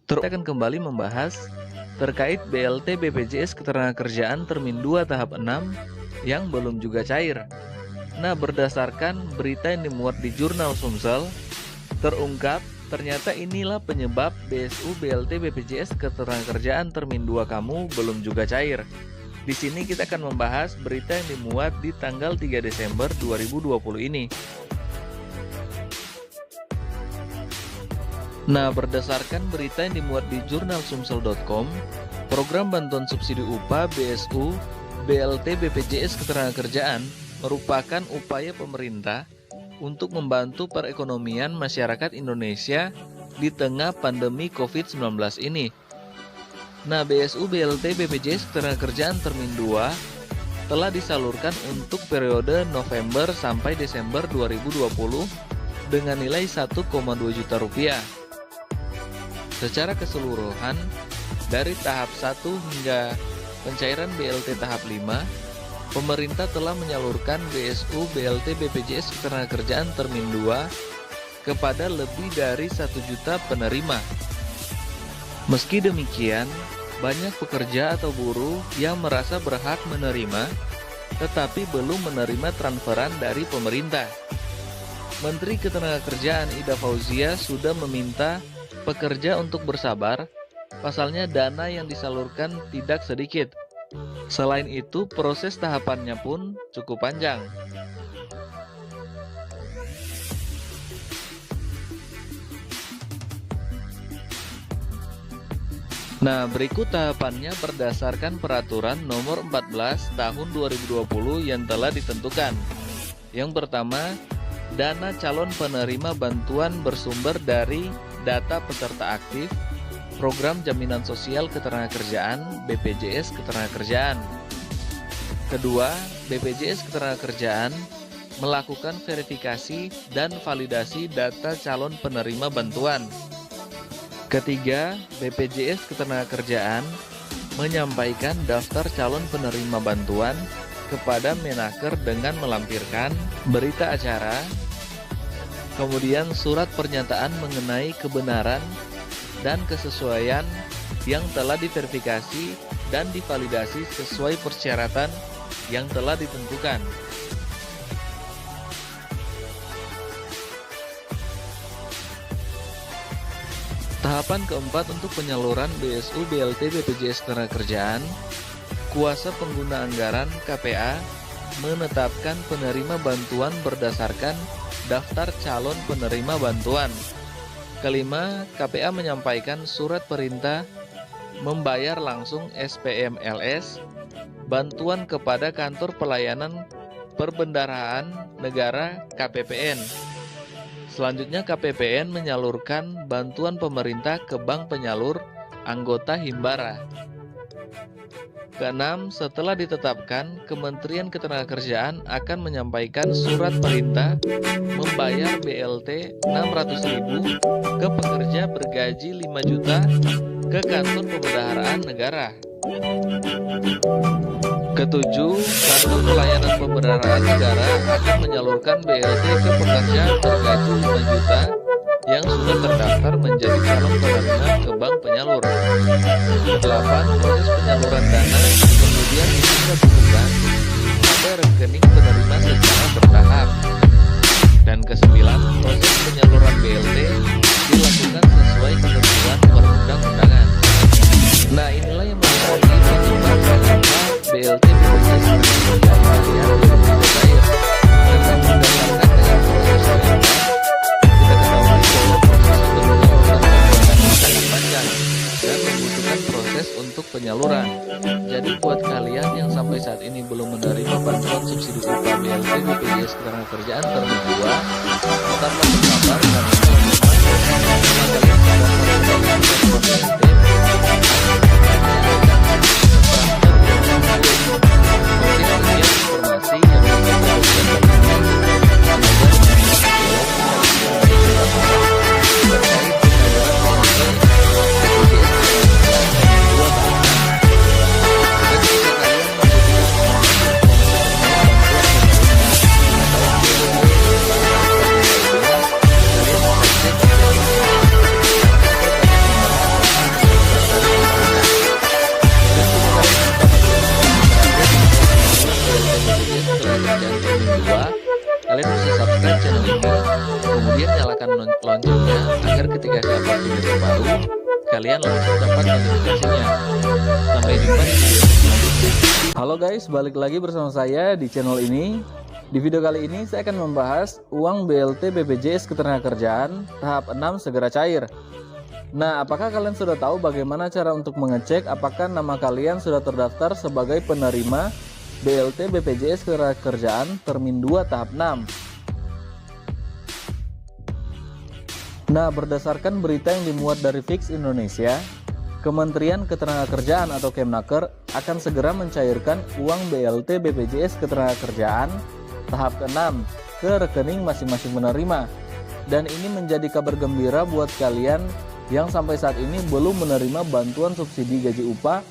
Kita akan kembali membahas terkait BLT BPJS Ketenagakerjaan Termin 2 tahap 6 yang belum juga cair. Nah, berdasarkan berita yang dimuat di Jurnal Sumsel, terungkap ternyata inilah penyebab BSU BLT BPJS Ketenagakerjaan Termin 2 kamu belum juga cair. Di sini kita akan membahas berita yang dimuat di tanggal 3 Desember 2020 ini. Nah, berdasarkan berita yang dimuat di jurnalsumsel.com, program bantuan subsidi upah BSU BLT BPJS Ketenagakerjaan merupakan upaya pemerintah untuk membantu perekonomian masyarakat Indonesia di tengah pandemi COVID-19 ini. Nah, BSU BLT BPJS Ketenagakerjaan Termin 2 telah disalurkan untuk periode November sampai Desember 2020 dengan nilai 1,2 juta rupiah. Secara keseluruhan, dari tahap 1 hingga pencairan BLT tahap 5, pemerintah telah menyalurkan BSU BLT BPJS Ketenagakerjaan Termin 2 kepada lebih dari 1 juta penerima. Meski demikian, banyak pekerja atau buruh yang merasa berhak menerima, tetapi belum menerima transferan dari pemerintah. Menteri Ketenagakerjaan Ida Fauzia sudah meminta pekerja untuk bersabar, pasalnya dana yang disalurkan tidak sedikit. Selain itu, proses tahapannya pun cukup panjang. Nah, berikut tahapannya berdasarkan peraturan nomor 14 tahun 2020 yang telah ditentukan. Yang pertama, dana calon penerima bantuan bersumber dari data peserta aktif Program Jaminan Sosial Ketenagakerjaan BPJS Ketenagakerjaan. Kedua, BPJS Ketenagakerjaan melakukan verifikasi dan validasi data calon penerima bantuan. Ketiga, BPJS Ketenagakerjaan menyampaikan daftar calon penerima bantuan kepada Menaker dengan melampirkan berita acara, kemudian surat pernyataan mengenai kebenaran dan kesesuaian yang telah diverifikasi dan divalidasi sesuai persyaratan yang telah ditentukan. Tahapan keempat untuk penyaluran BSU BLT BPJS Ketenagakerjaan, kuasa pengguna anggaran KPA menetapkan penerima bantuan berdasarkan daftar calon penerima bantuan. Kelima, KPA menyampaikan surat perintah membayar langsung SPMLS bantuan kepada Kantor Pelayanan Perbendaharaan Negara KPPN. Selanjutnya, KPPN menyalurkan bantuan pemerintah ke bank penyalur anggota Himbara. Keenam, setelah ditetapkan, Kementerian Ketenagakerjaan akan menyampaikan surat perintah membayar BLT 600.000 ke pekerja bergaji 5 juta ke Kantor Pembendaharaan Negara. Ketujuh, Kantor Pelayanan Pembendaharaan Negara akan menyalurkan BLT ke pekerja bergaji 5 juta yang sudah terdaftar menjadi calon penerima ke bank penyalur. 8. Proses penyaluran dana kemudian dilakukan pada rekening penerima secara bertahap. Dan ke-9, proses penyaluran BLT dilakukan sesuai ketentuan perundang-undangan. Nah, inilah yang menjadi penyebab kenapa BLT BPJS Ketenagakerjaan yang belum cair. Karena berdasarkan dengan proses yang kita ketahui bahwa proses penyaluran bantuan sangat panjang dan membutuhkan proses untuk penyaluran. Jadi buat kalian yang sampai saat ini belum menerima bantuan subsidi upah BLT BPJS Ketenagakerjaan Termin 2, tetaplah bersabar karena memang kalian video terbaru, kalian langsung dapat notifikasinya. Sampai jumpa di video selanjutnya. Halo guys, balik lagi bersama saya di channel ini. Di video kali ini saya akan membahas uang BLT BPJS Ketenagakerjaan tahap 6 segera cair. Nah, apakah kalian sudah tahu bagaimana cara untuk mengecek apakah nama kalian sudah terdaftar sebagai penerima BLT BPJS Ketenagakerjaan Termin 2 tahap 6? Nah, berdasarkan berita yang dimuat dari Fix Indonesia, Kementerian Ketenagakerjaan atau Kemnaker akan segera mencairkan uang BLT BPJS Ketenagakerjaan tahap ke-6 ke rekening masing-masing penerima. Dan ini menjadi kabar gembira buat kalian yang sampai saat ini belum menerima bantuan subsidi gaji upah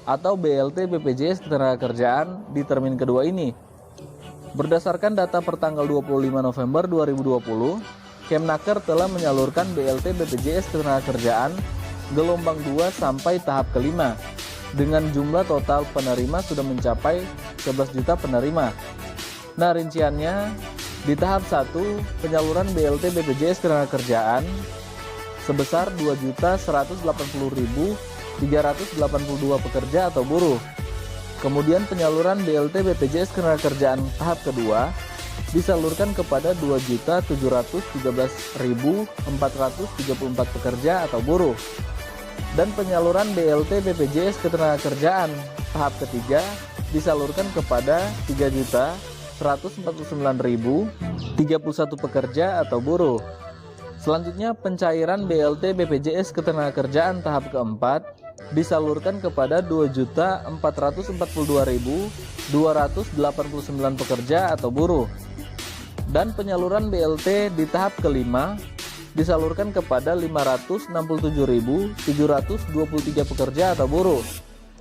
atau BLT BPJS Ketenagakerjaan di termin kedua ini. Berdasarkan data pertanggal 25 November 2020, Kemnaker telah menyalurkan BLT BPJS Ketenagakerjaan gelombang 2 sampai tahap kelima dengan jumlah total penerima sudah mencapai 11 juta penerima. Nah, rinciannya di tahap 1 penyaluran BLT BPJS Ketenagakerjaan sebesar 2.180.382 pekerja atau buruh. Kemudian penyaluran BLT BPJS Ketenagakerjaan tahap kedua disalurkan kepada 2.713.434 pekerja atau buruh. Dan penyaluran BLT BPJS Ketenagakerjaan tahap ketiga disalurkan kepada 3.149.031 pekerja atau buruh. Selanjutnya pencairan BLT BPJS Ketenagakerjaan tahap keempat disalurkan kepada 2.442.289 pekerja atau buruh. Dan penyaluran BLT di tahap kelima disalurkan kepada 567.723 pekerja atau buruh.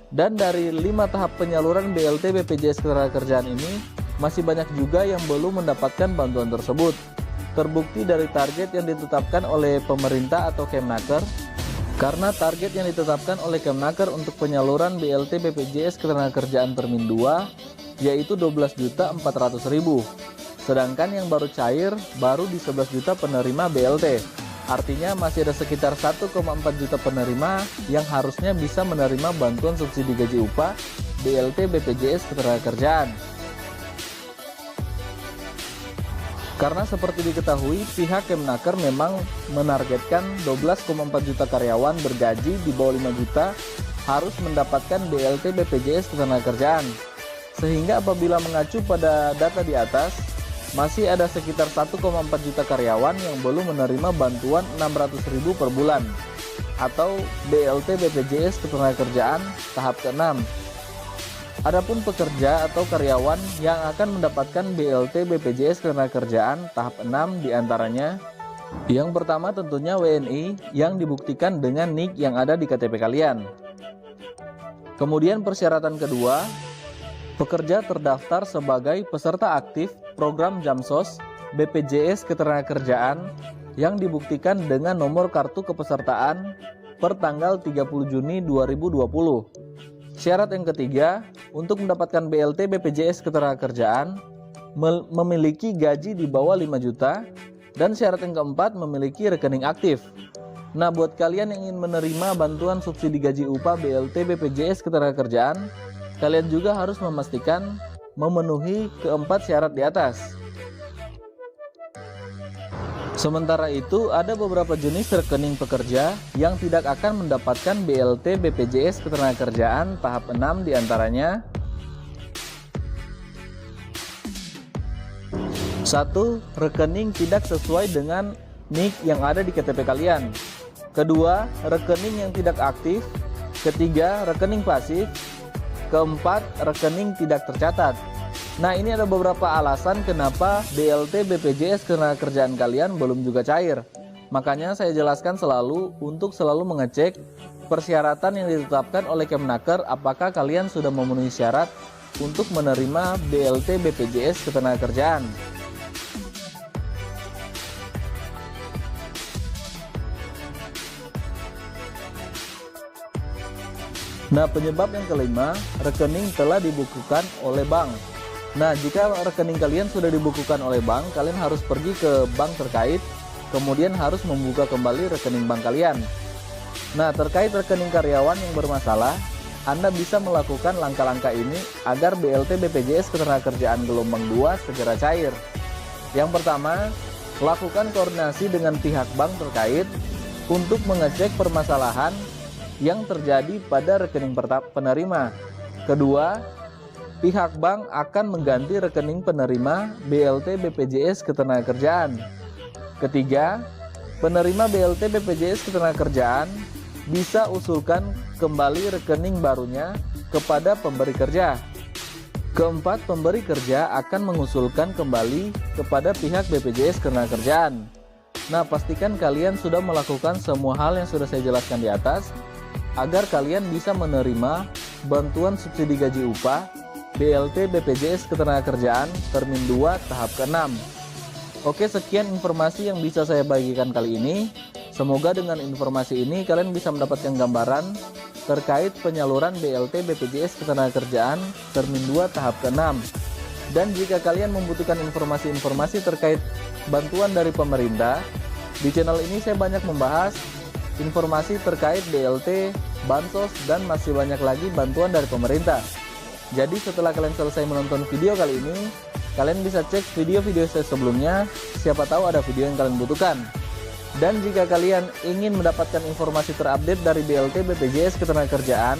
Dan dari 5 tahap penyaluran BLT BPJS Ketenagakerjaan ini masih banyak juga yang belum mendapatkan bantuan tersebut. Terbukti dari target yang ditetapkan oleh pemerintah atau Kemnaker, karena target yang ditetapkan oleh Kemnaker untuk penyaluran BLT BPJS Ketenagakerjaan Termin 2 yaitu 12.400.000. Sedangkan yang baru cair baru di 11 juta penerima BLT. Artinya masih ada sekitar 1,4 juta penerima yang harusnya bisa menerima bantuan subsidi gaji upah BLT BPJS Ketenagakerjaan. Karena seperti diketahui, pihak Kemnaker memang menargetkan 12,4 juta karyawan bergaji di bawah 5 juta harus mendapatkan BLT BPJS Ketenagakerjaan. Sehingga apabila mengacu pada data di atas, masih ada sekitar 1,4 juta karyawan yang belum menerima bantuan 600.000 per bulan atau BLT BPJS Ketenagakerjaan tahap ke-6. Adapun pekerja atau karyawan yang akan mendapatkan BLT BPJS Ketenagakerjaan tahap 6 diantaranya: yang pertama tentunya WNI yang dibuktikan dengan NIK yang ada di KTP kalian. Kemudian persyaratan kedua, pekerja terdaftar sebagai peserta aktif program Jamsos BPJS Ketenagakerjaan yang dibuktikan dengan nomor kartu kepesertaan per tanggal 30 Juni 2020. Syarat yang ketiga, untuk mendapatkan BLT BPJS Ketenagakerjaan memiliki gaji di bawah 5 juta. Dan syarat yang keempat, memiliki rekening aktif. Nah, buat kalian yang ingin menerima bantuan subsidi gaji upah BLT BPJS Ketenagakerjaan, kalian juga harus memastikan memenuhi keempat syarat di atas. Sementara itu, ada beberapa jenis rekening pekerja yang tidak akan mendapatkan BLT BPJS Ketenagakerjaan tahap 6 diantaranya: 1. Rekening tidak sesuai dengan NIK yang ada di KTP kalian. Kedua, rekening yang tidak aktif. Ketiga, rekening pasif. Keempat, rekening tidak tercatat. Nah, ini ada beberapa alasan kenapa BLT BPJS Ketenagakerjaan kalian belum juga cair. Makanya saya jelaskan selalu untuk selalu mengecek persyaratan yang ditetapkan oleh Kemnaker apakah kalian sudah memenuhi syarat untuk menerima BLT BPJS Ketenagakerjaan. Nah, penyebab yang kelima, rekening telah dibukukan oleh bank. Nah, jika rekening kalian sudah dibukukan oleh bank, kalian harus pergi ke bank terkait kemudian harus membuka kembali rekening bank kalian. Nah, terkait rekening karyawan yang bermasalah, Anda bisa melakukan langkah-langkah ini agar BLT BPJS Ketenagakerjaan gelombang 2 segera cair. Yang pertama, lakukan koordinasi dengan pihak bank terkait untuk mengecek permasalahan yang terjadi pada rekening penerima. Kedua, pihak bank akan mengganti rekening penerima BLT BPJS Ketenagakerjaan. Ketiga, penerima BLT BPJS Ketenagakerjaan bisa usulkan kembali rekening barunya kepada pemberi kerja. Keempat, pemberi kerja akan mengusulkan kembali kepada pihak BPJS Ketenagakerjaan. Nah, pastikan kalian sudah melakukan semua hal yang sudah saya jelaskan di atas agar kalian bisa menerima bantuan subsidi gaji upah BLT BPJS Ketenagakerjaan Termin 2 tahap ke-6. Oke, sekian informasi yang bisa saya bagikan kali ini. Semoga dengan informasi ini kalian bisa mendapatkan gambaran terkait penyaluran BLT BPJS Ketenagakerjaan Termin 2 tahap ke-6. Dan jika kalian membutuhkan informasi-informasi terkait bantuan dari pemerintah, di channel ini saya banyak membahas informasi terkait BLT, bansos, dan masih banyak lagi bantuan dari pemerintah. Jadi setelah kalian selesai menonton video kali ini, kalian bisa cek video-video saya sebelumnya, siapa tahu ada video yang kalian butuhkan. Dan jika kalian ingin mendapatkan informasi terupdate dari BLT BPJS Ketenagakerjaan,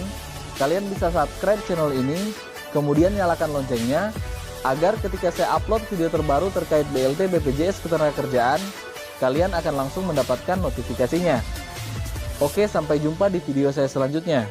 kalian bisa subscribe channel ini, kemudian nyalakan loncengnya, agar ketika saya upload video terbaru terkait BLT BPJS Ketenagakerjaan, kalian akan langsung mendapatkan notifikasinya. Oke, sampai jumpa di video saya selanjutnya.